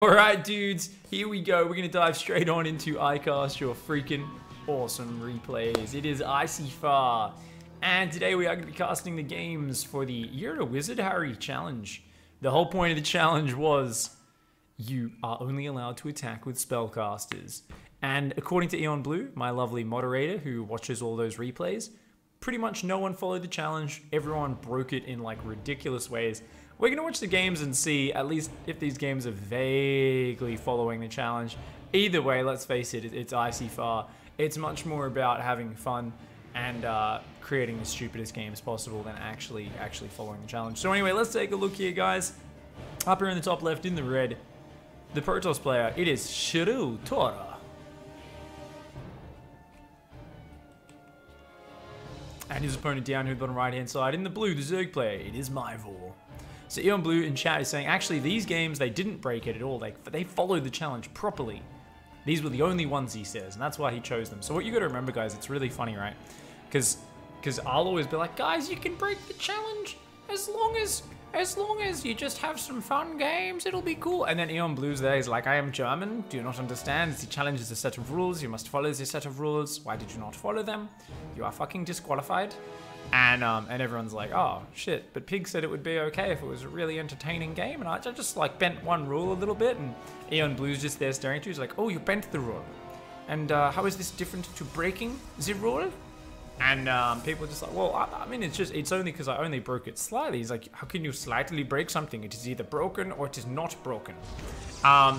Alright dudes, here we go. We're going to dive straight on into iCast, your freaking awesome replays. It is ICYFAR, and today we are going to be casting the games for the You're a Wizard Harry challenge. The whole point of the challenge was you are only allowed to attack with spellcasters. And according to Eon Blue, my lovely moderator who watches all those replays, pretty much no one followed the challenge. Everyone broke it in like ridiculous ways. We're going to watch the games and see at least if these games are vaguely following the challenge. Either way, let's face it, it's ICYFAR. It's much more about having fun and creating the stupidest games possible than actually following the challenge. So anyway, let's take a look here, guys. Up here in the top left in the red, the Protoss player, it is Shru Tora. And his opponent down here on the right hand side in the blue, the Zerg player, it is Myvor. So Eon Blue in chat is saying, actually, these games, they didn't break it at all. They followed the challenge properly. These were the only ones, he says, and that's why he chose them. So what you got to remember, guys, it's really funny, right? Because I'll always be like, guys, you can break the challenge as long as you just have some fun games, it'll be cool. And then Eon Blue's there, he's like, I am German, do you not understand? The challenge is a set of rules, you must follow this set of rules. Why did you not follow them? You are fucking disqualified. And everyone's like, oh shit, but Pig said it would be okay if it was a really entertaining game, and I just like bent one rule a little bit, and Eon Blue's just there staring at you. He's like, oh, you bent the rule, and how is this different to breaking the rule? And people are just like, well, I mean, it's only because I only broke it slightly. He's like, how can you slightly break something? It is either broken or it is not broken.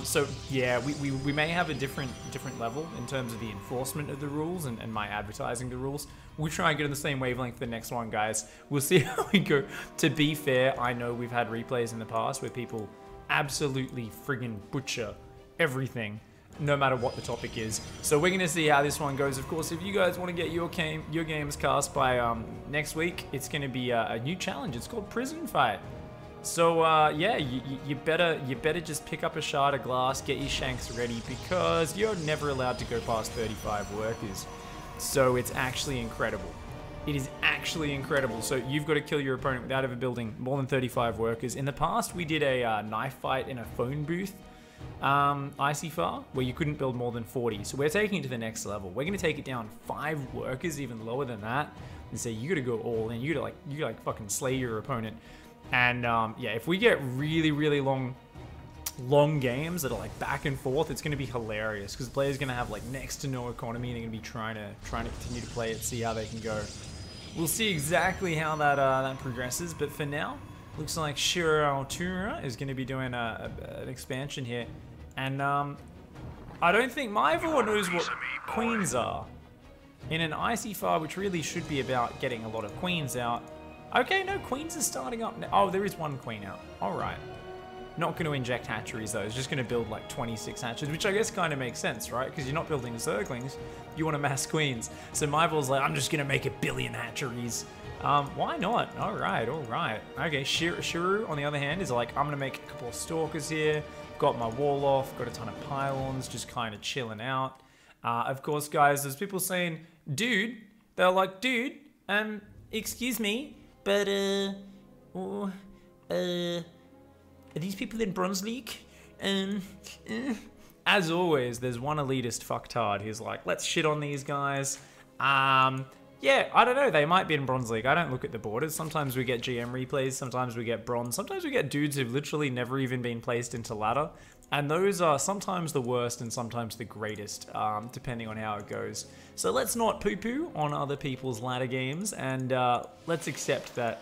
So yeah, we may have a different level in terms of the enforcement of the rules and my advertising the rules. We'll try and get on the same wavelength for the next one, guys. We'll see how we go. To be fair, I know we've had replays in the past where people absolutely friggin' butcher everything, no matter what the topic is. So we're gonna see how this one goes. Of course, if you guys want to get your games cast by next week, it's gonna be a new challenge. It's called Prison Fight. So yeah, you better just pick up a shard of glass, get your shanks ready, because you're never allowed to go past 35 workers. So it's actually incredible. It is actually incredible. So you've got to kill your opponent without ever building more than 35 workers. In the past, we did a knife fight in a phone booth, ICYFAR, where you couldn't build more than 40. So we're taking it to the next level. We're going to take it down 5 workers, even lower than that, and say you got to go all in. You got to like fucking slay your opponent. And yeah, if we get really long games that are like back and forth, it's going to be hilarious because the player's going to have like next to no economy and they're going to be trying to continue to play it, see how they can go. We'll see exactly how that progresses, but for now, looks like Shru Tora is going to be doing an expansion here. And I don't think Myvor knows what queens are. In an ICYFAR, which really should be about getting a lot of queens out. Okay, no, queens are starting up now. Oh, there is one queen out. All right. Not going to inject hatcheries, though. It's just going to build like 26 hatcheries, which I guess kind of makes sense, right? Because you're not building zerglings. You want to mass queens. So Myvor's like, I'm just going to make 1 billion hatcheries. Why not? All right. Okay, Shru, on the other hand, is like, I'm going to make a couple of stalkers here. Got my wall off. Got a ton of pylons, just kind of chilling out. Of course, guys, there's people saying, dude. They're like, dude, excuse me, but, are these people in Bronze League? As always, there's one elitist fucktard who's like, let's shit on these guys. Yeah, I don't know. They might be in Bronze League. I don't look at the borders. Sometimes we get GM replays. Sometimes we get bronze. Sometimes we get dudes who've literally never even been placed into ladder. And those are sometimes the worst and sometimes the greatest, depending on how it goes. So let's not poo-poo on other people's ladder games. And let's accept that,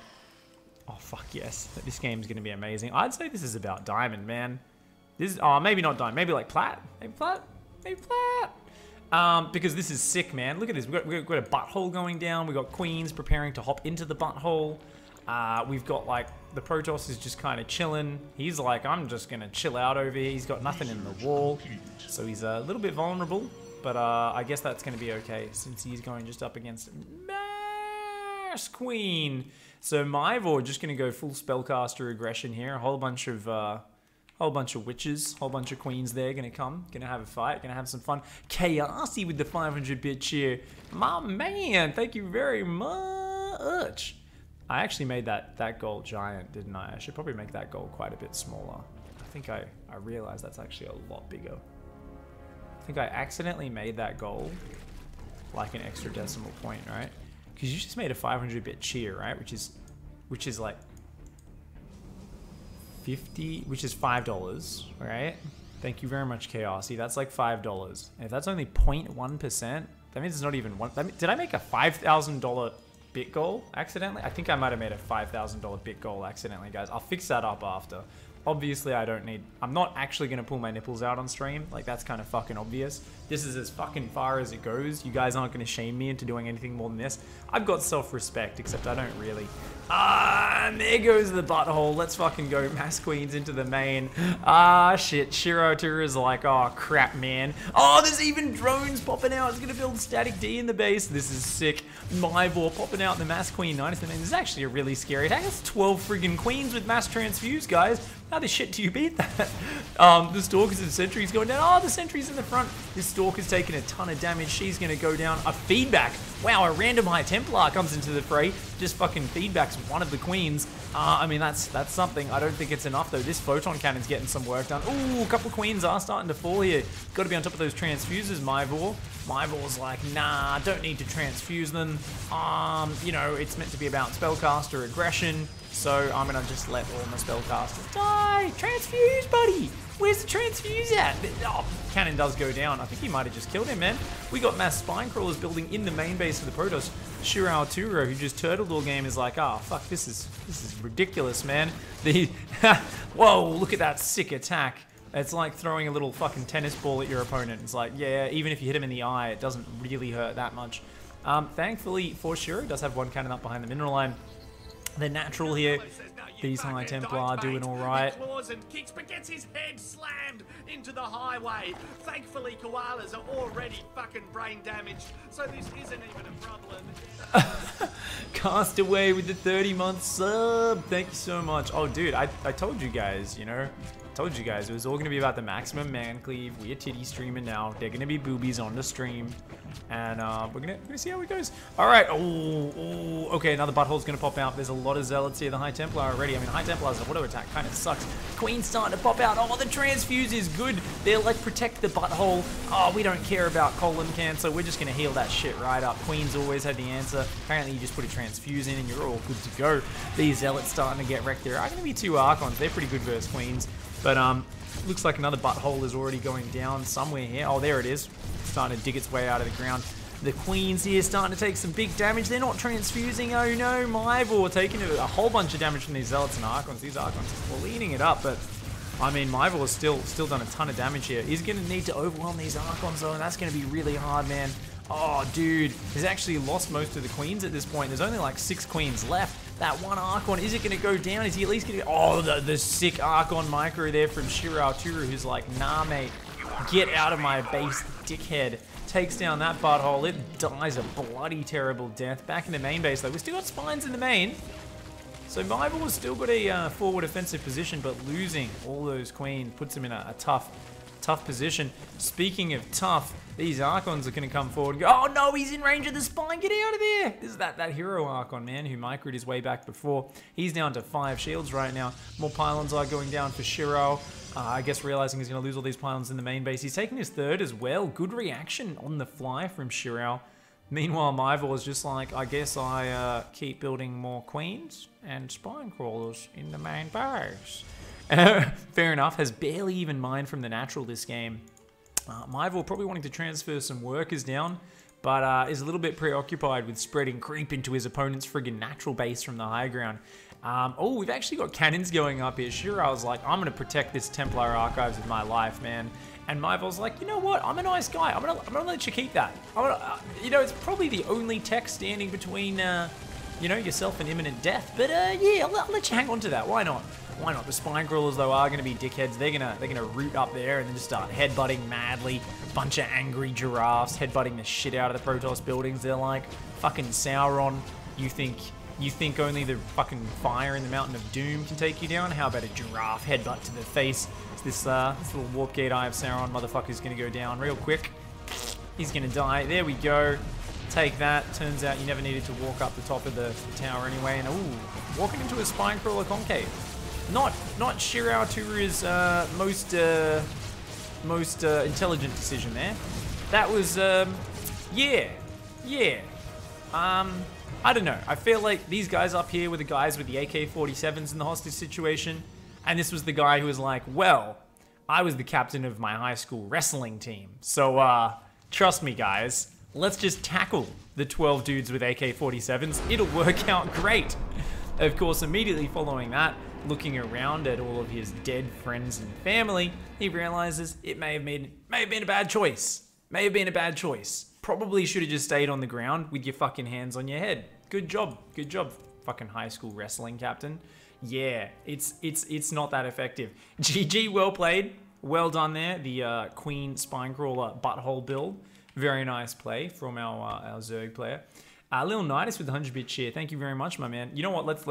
oh, fuck yes, this game's going to be amazing. I'd say this is about diamond, man. This is, oh, maybe not diamond, maybe like plat. Maybe plat. Because this is sick, man. Look at this. We've got a butthole going down. We've got queens preparing to hop into the butthole. We've got like, the Protoss is just kind of chilling. He's like, I'm just going to chill out over here. He's got nothing in the wall. So he's a little bit vulnerable. But I guess that's going to be okay since he's going just up against Mass Queen. So Myvor just going to go full spellcaster aggression here. A whole bunch of witches, whole bunch of queens there going to come. Going to have a fight, going to have some fun. Chaosy with the 500-bit cheer. My man, thank you very much. I actually made that goal giant, didn't I? I should probably make that goal quite a bit smaller. I think I realized that's actually a lot bigger. I think I accidentally made that goal like an extra decimal point, right? Because you just made a 500-bit cheer, right? Which is like 50, which is $5, right? Thank you very much, Chaosy. That's like $5. And if that's only 0.1%, that means it's not even one. Did I make a $5,000 bit goal accidentally? I think I might have made a $5,000 bit goal accidentally, guys. I'll fix that up after. Obviously, I'm not actually going to pull my nipples out on stream. Like, that's kind of fucking obvious. This is as fucking far as it goes. You guys aren't going to shame me into doing anything more than this. I've got self-respect, except I don't really. And there goes the butthole. Let's fucking go Mass Queens into the main. Shit. Shiro is like, oh, crap, man. Oh, there's even drones popping out. It's going to build Static D in the base. This is sick. Myvor popping out in the Mass Queen Nydus. I mean, this is actually a really scary attack. That's 12 friggin' queens with Mass Transfuse, guys. How the shit do you beat that? The Stalkers and Sentry's going down. Oh, the Sentry's in the front. This Stalker's taking a ton of damage. She's going to go down. A feedback. Wow, a random High Templar comes into the fray. Just fucking feedbacks one of the queens. I mean, that's something. I don't think it's enough, though. This Photon Cannon's getting some work done. Ooh, a couple of queens are starting to fall here. Got to be on top of those transfuses, Myvor. Myvor's like, nah, don't need to transfuse them. You know, it's meant to be about spellcaster aggression. So I'm going to just let all my spellcasters die. Transfuse, buddy. Where's the transfuse at? Oh, cannon does go down. I think he might have just killed him, man. We got mass spine crawlers building in the main base of the Protoss. Shirao Turo, who just turtled all game, is like, oh, fuck, this is ridiculous, man. Whoa, look at that sick attack. It's like throwing a little fucking tennis ball at your opponent. It's like, yeah, even if you hit him in the eye, it doesn't really hurt that much. Thankfully for Shiro, does have one cannon up behind the mineral line. They're natural here. These High Templar doing all right. And kicks, but gets his head slammed into the highway. Thankfully, koalas are already fucking brain damaged, so this isn't even a problem. Castaway with the 30-month sub. Thank you so much. Oh, dude, I told you guys, you know. Told you guys it was all going to be about the maximum man cleave. We are titty streaming now. They're going to be boobies on the stream. And we're gonna see how it goes. Alright. Oh, okay, another butthole's gonna pop out. There's a lot of zealots here. The High Templar already. I mean, High Templar's auto attack kind of sucks. Queen's starting to pop out. Oh, the transfuse is good. They're like, protect the butthole. Oh, we don't care about colon cancer. We're just gonna heal that shit right up. Queen's always had the answer. Apparently, you just put a transfuse in and you're all good to go. These zealots starting to get wrecked. There are gonna be two Archons. They're pretty good versus Queens. But looks like another butthole is already going down somewhere here. Oh, there it is. Starting to dig its way out of the ground. The Queens here starting to take some big damage. They're not transfusing. Oh no, Myvor taking a whole bunch of damage from these Zealots and Archons. These Archons are cleaning it up, but I mean, Myvor has still done a ton of damage here. He's going to need to overwhelm these Archons though, and that's going to be really hard, man. Oh, dude, he's actually lost most of the Queens at this point. There's only like 6 Queens left. That one Archon, is it going to go down? Is he at least going to... Oh, the sick Archon micro there from Shirao Turu, who's like, nah, mate, get out of my base, dickhead. Takes down that butthole. It dies a bloody terrible death. Back in the main base, though. We've still got spines in the main. So Myvor's still got a forward offensive position, but losing all those Queens puts him in a tough position. Speaking of tough, these Archons are going to come forward and go, oh no, he's in range of the spine, get out of there. This is that hero Archon, man, who microed his way back before. He's down to 5 shields right now. More pylons are going down for Shiro. I guess realizing he's going to lose all these pylons in the main base. He's taking his 3rd as well. Good reaction on the fly from Shiro. Meanwhile, Myvor is just like, I guess I keep building more Queens and spine crawlers in the main base. Fair enough, has barely even mined from the natural this game. Myvor probably wanting to transfer some workers down, but is a little bit preoccupied with spreading creep into his opponent's friggin' natural base from the high ground. Oh, we've actually got cannons going up here. Shiro's like, I'm going to protect this Templar Archives with my life, man. And Myvor's like, you know what? I'm a nice guy. I'm gonna let you keep that. You know, it's probably the only tech standing between, you know, yourself and imminent death. But yeah, I'll let you hang on to that. Why not? Why not? The spine crawlers though are going to be dickheads. They're gonna root up there and then just start headbutting madly. Bunch of angry giraffes headbutting the shit out of the Protoss buildings. They're like fucking Sauron. You think only the fucking fire in the Mountain of Doom can take you down? How about a giraffe headbutt to the face? This little Warp Gate Eye of Sauron motherfucker's gonna go down real quick. He's gonna die. There we go. Take that. Turns out you never needed to walk up the top of the tower anyway. And ooh, walking into a spine crawler concave. Not Shirao Turu's most intelligent decision there. That was yeah. I don't know. I feel like these guys up here were the guys with the AK-47s in the hostage situation, and this was the guy who was like, well, I was the captain of my high school wrestling team, so trust me, guys. Let's just tackle the 12 dudes with AK-47s. It'll work out great. Of course, immediately following that, looking around at all of his dead friends and family, he realizes it may have been a bad choice. May have been a bad choice. Probably should have just stayed on the ground with your fucking hands on your head. Good job, fucking high school wrestling captain. Yeah, it's not that effective. GG, well played. Well done there. The Queen Spinecrawler butthole build. Very nice play from our Zerg player. Little Nydus with the 100-bit cheer. Thank you very much, my man. You know what? Let's